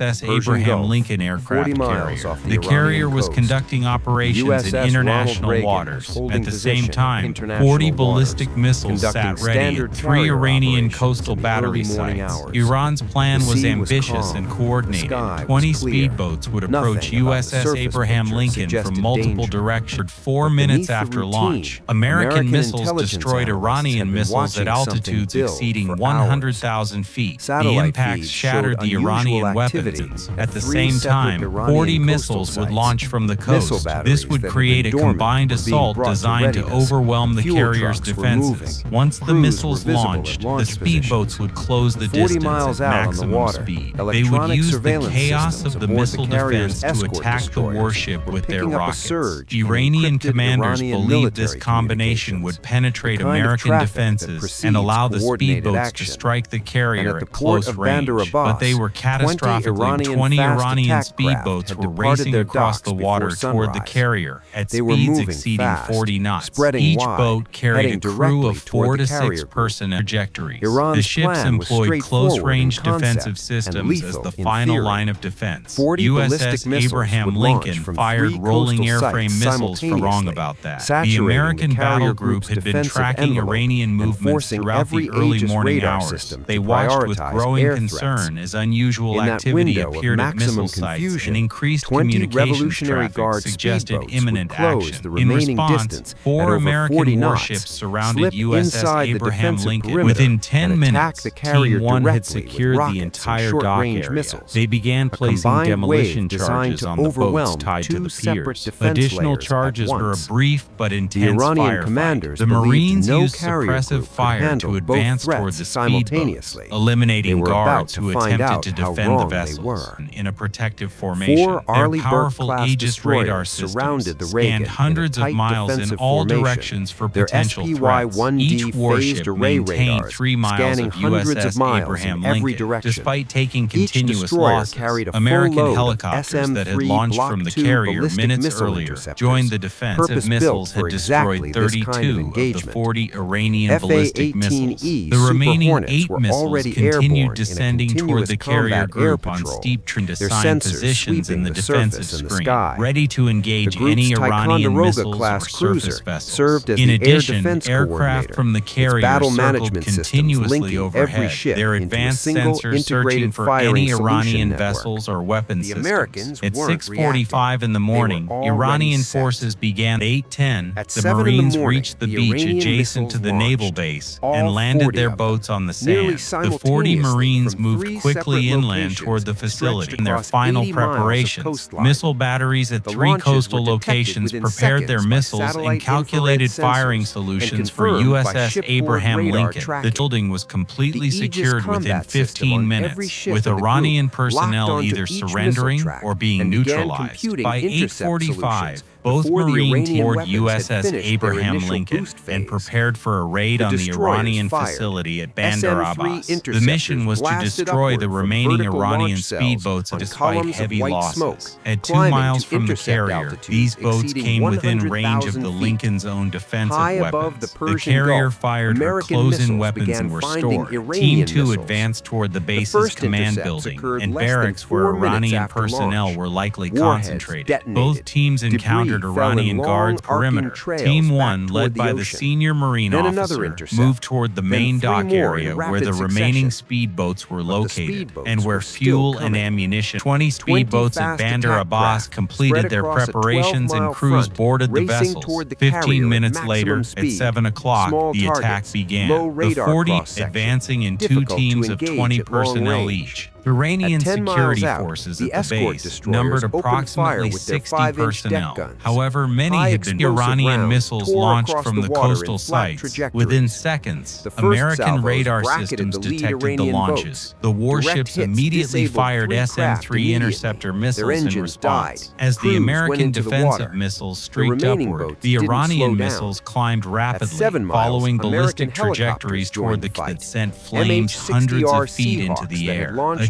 USS Abraham Lincoln aircraft carrier. The carrier was conducting operations in international waters. At the same time, 40 ballistic missiles sat ready at 3 Iranian coastal battery sites. Iran's plan was ambitious and coordinated. 20 speedboats would approach USS Abraham Lincoln from multiple directions 4 minutes after launch. American missiles destroyed Iranian missiles at altitudes exceeding 100,000 feet. The impacts shattered the Iranian weapons. At the same time, 40 missiles would launch from the coast. This would create a combined assault designed to overwhelm the carrier's defenses. Once the missiles launched, the speedboats would close the distance at maximum speed. They would use the chaos of the missile defense to attack the warship with their rockets. Iranian commanders believed this combination would penetrate American defenses and allow the speedboats to strike the carrier at close range, but they were catastrophically 20 Iranian speedboats were racing across the water toward the carrier at speeds exceeding 40 knots. Each boat carried a crew of 4 to 6 personnel. Trajectories. The ships employed close-range defensive systems as the final line of defense. USS Abraham Lincoln fired rolling airframe missiles from wrong about that. The American battle group had been tracking Iranian movements throughout the early morning hours. They watched with growing concern as unusual activity appeared at missile sites and increased communications traffic suggested imminent action. In response, 4 American warships surrounded USS Abraham Lincoln. Within 10 minutes, Team 1 had secured the entire dock area. They began placing demolition charges on the boats tied to the piers. Additional charges were a brief but intense firefight. The Marines used suppressive fire to advance toward the speedboats, eliminating guards who attempted to defend the vessels. In a protective formation, their powerful Aegis radar systems scanned hundreds of miles in all directions for potential threats. Each warship maintained 3 miles of USS Abraham Lincoln. Despite taking continuous losses, American helicopters that had launched from the carrier minutes earlier joined the defensive missiles had destroyed 32 of the 40 Iranian ballistic missiles. The remaining 8 missiles continued descending toward the carrier group on steep to assign positions in the defensive screen, ready to engage any Iranian missiles or surface vessels. In addition, aircraft from the carrier circled continuously overhead, their advanced sensors searching for any Iranian vessels or weapon systems. At 6:45 in the morning, Iranian forces began at 8:10. The Marines reached the beach adjacent to the naval base and landed their boats on the sand. The 40 Marines moved quickly inland toward the facility. In their final preparations, missile batteries at 3 coastal locations prepared their missiles and calculated firing solutions for USS Abraham Lincoln. The building was completely secured within 15 minutes, with Iranian personnel either surrendering or being neutralized. By 8:45, both Marines toward USS Abraham Lincoln and prepared for a raid on the Iranian facility at Bandar Abbas. The mission was to destroy the remaining Iranian speedboats despite heavy losses. At 2 miles from the carrier, these boats came within range of the Lincoln's own defensive weapons. The carrier fired her close-in weapons and were stored. Team 2 advanced toward the base's command building and barracks where Iranian personnel were likely concentrated. Both teams encountered Iranian guards perimeter. Team 1, led by the senior Marine officer, moved toward the main dock area where the remaining speedboats were located and where fuel and ammunition. 20 speedboats at Bandar Abbas completed their preparations and crews boarded the vessels. 15 minutes later, at 7 o'clock, the attack began. The 40 advancing in 2 teams of 20 personnel each. Iranian security forces at the base numbered approximately 60 personnel. However, many had been Iranian missiles launched from the coastal sites. Within seconds, American radar systems detected the launches. The warships immediately fired SM-3 interceptor missiles in response. As the American defensive missiles streaked upward, the Iranian missiles climbed rapidly, following ballistic trajectories toward the that sent flames hundreds of feet into the air. A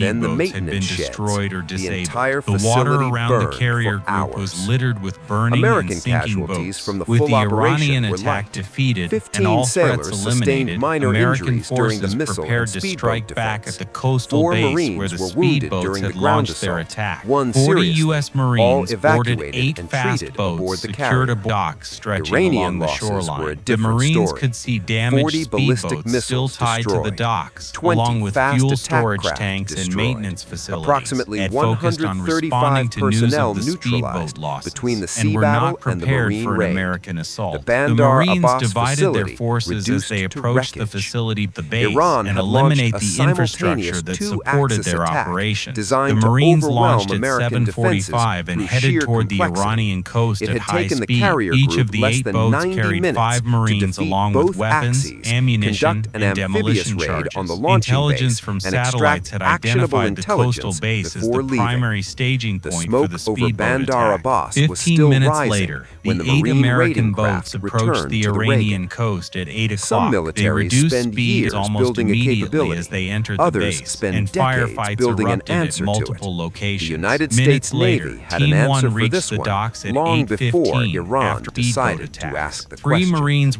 Then the speedboats had been maintenance sheds. destroyed or The disabled. entire The water facility around the burned carrier for group was hours. littered with burning American and sinking casualties boats. from the With full the operation Iranian were attack light. defeated 15 and all threats sailors eliminated, sustained minor American injuries during forces the missile prepared and to speedboat strike back defense. at the coastal 4 base Marines where the were wounded speedboats during had the ground launched their assault. attack. 1 40 seriously. U.S. All Marines boarded evacuated 8 and fast treated aboard boats the secured carrier. a dock stretching Iranian along the losses shoreline. were a The different Marines story. could see damaged 40 ballistic speedboats still missiles tied to the destroyed. docks, 20 along with fast fuel attack storage craft tanks and destroyed. maintenance facilities. Approximately It focused on 135 responding to news personnel of the speedboat neutralized losses, between the sea and were battle not and the prepared Marine for an raid. American assault. The The Bandar Marines Abbas divided their facility forces as reduced they to approached the wreckage. facility at the base Iran and had eliminate launched a the infrastructure infrastructure that supported their operations. The designed Marines to launched overwhelm at American 7:45 and defenses headed through toward the sheer complexity. Iranian coast It at had high taken the speed. carrier Each group of the less 8 than boats 90 carried minutes 5 to Marines defeat along with both weapons, axes, ammunition, conduct an and amphibious demolition raid charges. on the launching Intelligence base, from and satellites extract had actionable identified the coastal intelligence base as the before leaving. primary staging The point for smoke the over speedboat Bandar attack. Abbas 15 was still minutes rising later, when the the 8 Marine American raiding boats craft approached returned the to the Iranian Reagan. coast at 8 Some o'clock. They militaries reduced spend speeds years almost building a immediately capability. as they entered the Others base, spend and decades firefights building an erupted at answer to multiple it. locations. The United Minutes States later, Navy had an Team answer 1 for reached this the one docks at long before 8:15 Iran after speedboat decided to attacks. ask the 3 question. Marines were